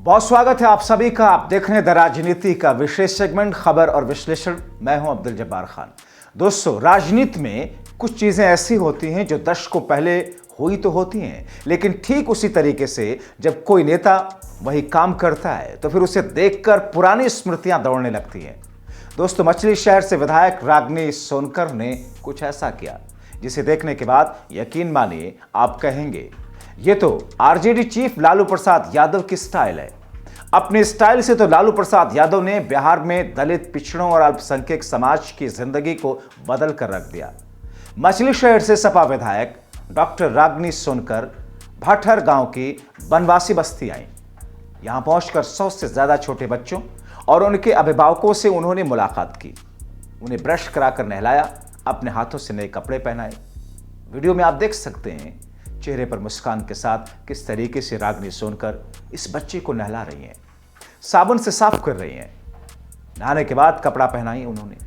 बहुत स्वागत है आप सभी का। आप देख रहे हैं द राजनीति का विशेष सेगमेंट खबर और विश्लेषण। मैं हूं अब्दुल जब्बार खान। दोस्तों, राजनीति में कुछ चीजें ऐसी होती हैं जो दशकों पहले हुई तो होती हैं, लेकिन ठीक उसी तरीके से जब कोई नेता वही काम करता है तो फिर उसे देखकर पुरानी स्मृतियां दौड़ने लगती हैं। दोस्तों, मछली शहर से विधायक रागिनी सोनकर ने कुछ ऐसा किया जिसे देखने के बाद यकीन मानिए आप कहेंगे ये तो आरजेडी चीफ लालू प्रसाद यादव की स्टाइल है। अपने स्टाइल से तो लालू प्रसाद यादव ने बिहार में दलित, पिछड़ों और अल्पसंख्यक समाज की जिंदगी को बदल कर रख दिया। मछली शहर से सपा विधायक डॉक्टर रागिनी सोनकर भटहर गांव की बनवासी बस्ती आई। यहां पहुंचकर 100 से ज्यादा छोटे बच्चों और उनके अभिभावकों से उन्होंने मुलाकात की, उन्हें ब्रश कराकर नहलाया, अपने हाथों से नए कपड़े पहनाए। वीडियो में आप देख सकते हैं चेहरे पर मुस्कान के साथ किस तरीके से रागिनी सोनकर इस बच्चे को नहला रही हैं, साबुन से साफ कर रही हैं। नहाने के बाद कपड़ा पहनाई उन्होंने।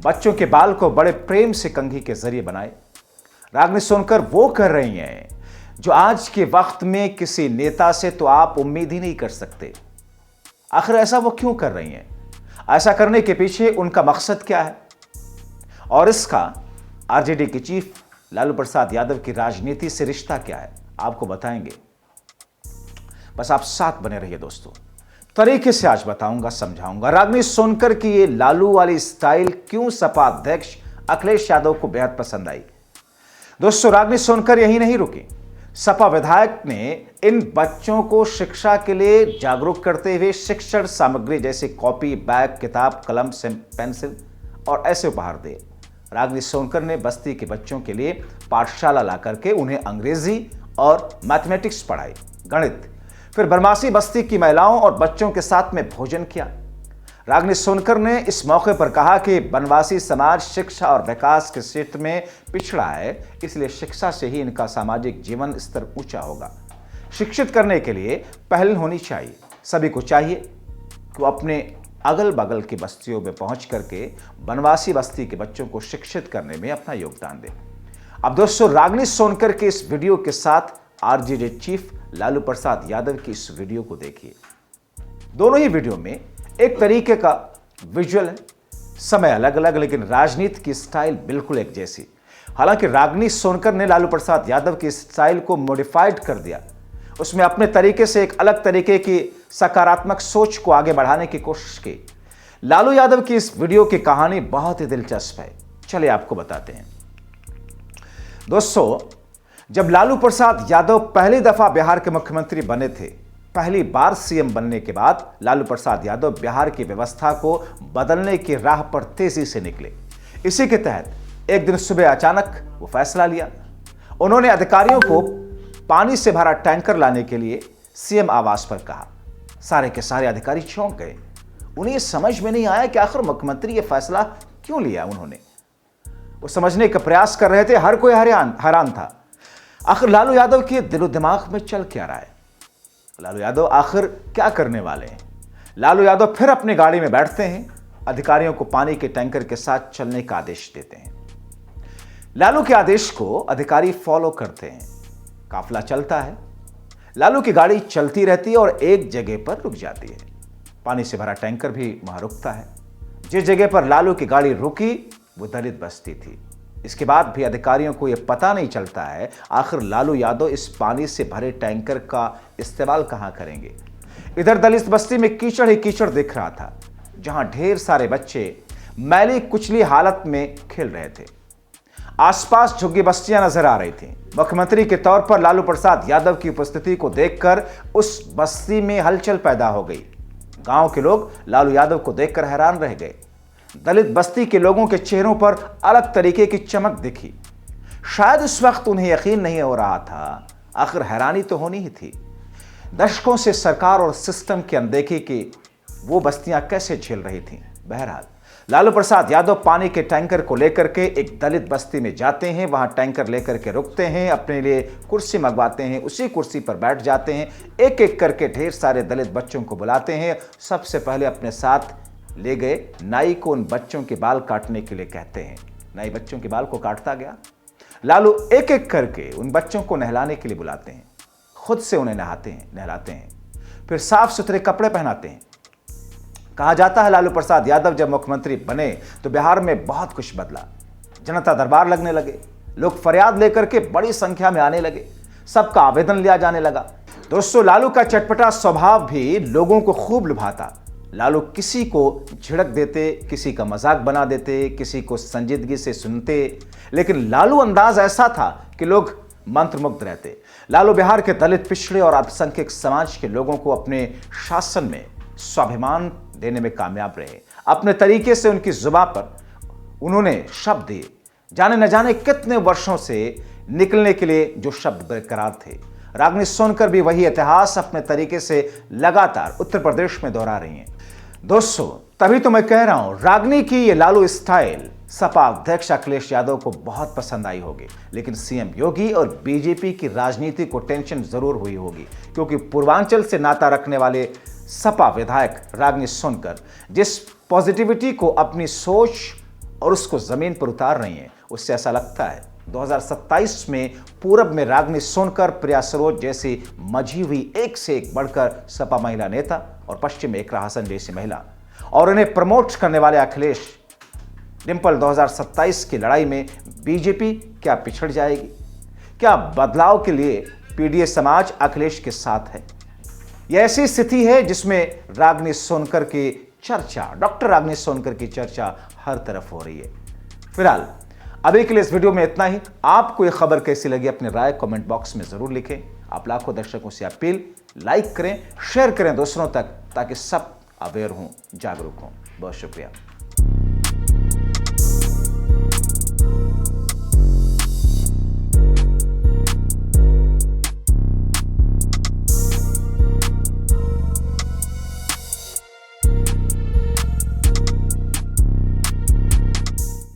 बच्चों के बाल को बड़े प्रेम से कंघी के जरिए बनाए। रागिनी सोनकर वो कर रही हैं जो आज के वक्त में किसी नेता से तो आप उम्मीद ही नहीं कर सकते। आखिर ऐसा वो क्यों कर रही हैं? ऐसा करने के पीछे उनका मकसद क्या है और इसका आरजेडी के चीफ लालू प्रसाद यादव की राजनीति से रिश्ता क्या है, आपको बताएंगे। बस आप साथ बने रहिए दोस्तों। तरीके से आज बताऊंगा, समझाऊंगा रागिनी सोनकर की ये लालू वाली स्टाइल क्यों सपा अध्यक्ष अखिलेश यादव को बेहद पसंद आई। दोस्तों, रागिनी सोनकर यही नहीं रुकी। सपा विधायक ने इन बच्चों को शिक्षा के लिए जागरूक करते हुए शिक्षण सामग्री जैसे कॉपी, बैग, किताब, कलम, पेंसिल और ऐसे उपहार दिए। रागिनी सोनकर ने बस्ती के बच्चों के लिए पाठशाला ला करके उन्हें अंग्रेजी और मैथमेटिक्स पढ़ाई, गणित। फिर बनवासी बस्ती की महिलाओं और बच्चों के साथ में भोजन किया। रागिनी सोनकर ने इस मौके पर कहा कि बनवासी समाज शिक्षा और विकास के क्षेत्र में पिछड़ा है, इसलिए शिक्षा से ही इनका सामाजिक जीवन स्तर ऊंचा होगा। शिक्षित करने के लिए पहल होनी चाहिए। सभी को चाहिए कि वो अपने अगल बगल की बस्तियों में पहुंच करके बनवासी बस्ती के बच्चों को शिक्षित करने में अपना योगदान दें। अब दोस्तों, रागिनी सोनकर के इस वीडियो के साथ आरजेडी चीफ लालू प्रसाद यादव की इस वीडियो को देखिए। दोनों ही वीडियो में एक तरीके का विजुअल है, समय अलग अलग, लेकिन राजनीति की स्टाइल बिल्कुल एक जैसी। हालांकि रागिनी सोनकर ने लालू प्रसाद यादव की स्टाइल को मॉडिफाइड कर दिया। उसमें अपने तरीके से एक अलग तरीके की सकारात्मक सोच को आगे बढ़ाने की कोशिश की। लालू यादव की इस वीडियो की कहानी बहुत ही दिलचस्प है, चलिए आपको बताते हैं। दोस्तों, जब लालू प्रसाद यादव पहली दफा बिहार के मुख्यमंत्री बने थे, पहली बार सीएम बनने के बाद लालू प्रसाद यादव बिहार की व्यवस्था को बदलने की राह पर तेजी से निकले। इसी के तहत एक दिन सुबह अचानक वो फैसला लिया। उन्होंने अधिकारियों को पानी से भरा टैंकर लाने के लिए सीएम आवास पर कहा। सारे के सारे अधिकारी चौंक गए। उन्हें समझ में नहीं आया कि आखिर मुख्यमंत्री ये फैसला क्यों लिया। उन्होंने वो समझने का प्रयास कर रहे थे। हर कोई हैरान था। आखिर लालू यादव के दिलो दिमाग में चल क्या रहा है? लालू यादव आखिर क्या करने वाले हैं? लालू यादव फिर अपनी गाड़ी में बैठते हैं, अधिकारियों को पानी के टैंकर के साथ चलने का आदेश देते हैं। लालू के आदेश को अधिकारी फॉलो करते हैं। काफिला चलता है, लालू की गाड़ी चलती रहती है और एक जगह पर रुक जाती है। पानी से भरा टैंकर भी वहां रुकता है। जिस जगह पर लालू की गाड़ी रुकी वो दलित बस्ती थी। इसके बाद भी अधिकारियों को यह पता नहीं चलता है आखिर लालू यादव इस पानी से भरे टैंकर का इस्तेमाल कहां करेंगे। इधर दलित बस्ती में कीचड़ ही कीचड़ दिख रहा था, जहां ढेर सारे बच्चे मैली कुचली हालत में खेल रहे थे। आसपास झुग्गी बस्तियां नजर आ रही थीं। मुख्यमंत्री के तौर पर लालू प्रसाद यादव की उपस्थिति को देखकर उस बस्ती में हलचल पैदा हो गई। गांव के लोग लालू यादव को देखकर हैरान रह गए। दलित बस्ती के लोगों के चेहरों पर अलग तरीके की चमक दिखी। शायद उस वक्त उन्हें यकीन नहीं हो रहा था, आखिर हैरानी तो होनी ही थी। दशकों से सरकार और सिस्टम की अनदेखी की वो बस्तियां कैसे झेल रही थीं। बहरहाल लालू प्रसाद यादव पानी के टैंकर को लेकर के एक दलित बस्ती में जाते हैं। वहां टैंकर लेकर के रुकते हैं, अपने लिए कुर्सी मंगवाते हैं, उसी कुर्सी पर बैठ जाते हैं। एक एक करके ढेर सारे दलित बच्चों को बुलाते हैं। सबसे पहले अपने साथ ले गए नाई को उन बच्चों के बाल काटने के लिए कहते हैं। नाई बच्चों के बाल को काटता गया। लालू एक एक करके उन बच्चों को नहलाने के लिए बुलाते हैं, खुद से उन्हें नहलाते हैं। फिर साफ सुथरे कपड़े पहनाते हैं। कहा जाता है लालू प्रसाद यादव जब मुख्यमंत्री बने तो बिहार में बहुत कुछ बदला। जनता दरबार लगने लगे, लोग फरियाद लेकर के बड़ी संख्या में आने लगे, सबका आवेदन लिया जाने लगा। दोस्तों, लालू का चटपटा स्वभाव भी लोगों को खूब लुभाता। लालू किसी को झिड़क देते, किसी का मजाक बना देते, किसी को संजीदगी से सुनते, लेकिन लालू अंदाज ऐसा था कि लोग मंत्रमुग्ध रहते। लालू बिहार के दलित, पिछड़े और अल्पसंख्यक समाज के लोगों को अपने शासन में स्वाभिमान देने में कामयाब रहे। अपने तरीके से उनकी जुबान पर उन्होंने शब्द दिए, जाने न जाने कितने वर्षों से निकलने के लिए जो शब्द बरकरार थे। रागिनी सोनकर भी वही इतिहास अपने तरीके से लगातार उत्तर प्रदेश में दोहरा रही हैं। दोस्तों, तभी तो मैं कह रहा हूं, रागिनी की ये लालू स्टाइल सपा अध्यक्ष अखिलेश यादव को बहुत पसंद आई होगी, लेकिन सीएम योगी और बीजेपी की राजनीति को टेंशन जरूर हुई होगी, क्योंकि पूर्वांचल से नाता रखने वाले सपा विधायक रागिनी सोनकर जिस पॉजिटिविटी को अपनी सोच और उसको जमीन पर उतार रही हैं, उससे ऐसा लगता है 2027 में पूरब में रागिनी सोनकर, प्रिया सरोज जैसी मजी हुई एक से एक बढ़कर सपा महिला नेता और पश्चिम में एकरा हसन जैसी महिला, और उन्हें प्रमोट करने वाले अखिलेश डिंपल 2027 की लड़ाई में बीजेपी क्या पिछड़ जाएगी? क्या बदलाव के लिए पीडीए समाज अखिलेश के साथ है? यह ऐसी स्थिति है जिसमें रागिनी सोनकर की चर्चा, डॉक्टर रागिनी सोनकर की चर्चा हर तरफ हो रही है। फिलहाल अभी के लिए इस वीडियो में इतना ही। आपको यह खबर कैसी लगी अपनी राय कमेंट बॉक्स में जरूर लिखें। आप लाखों दर्शकों से अपील, लाइक करें, शेयर करें दूसरों तक, ताकि सब अवेयर हों, जागरूक हों। बहुत शुक्रिया।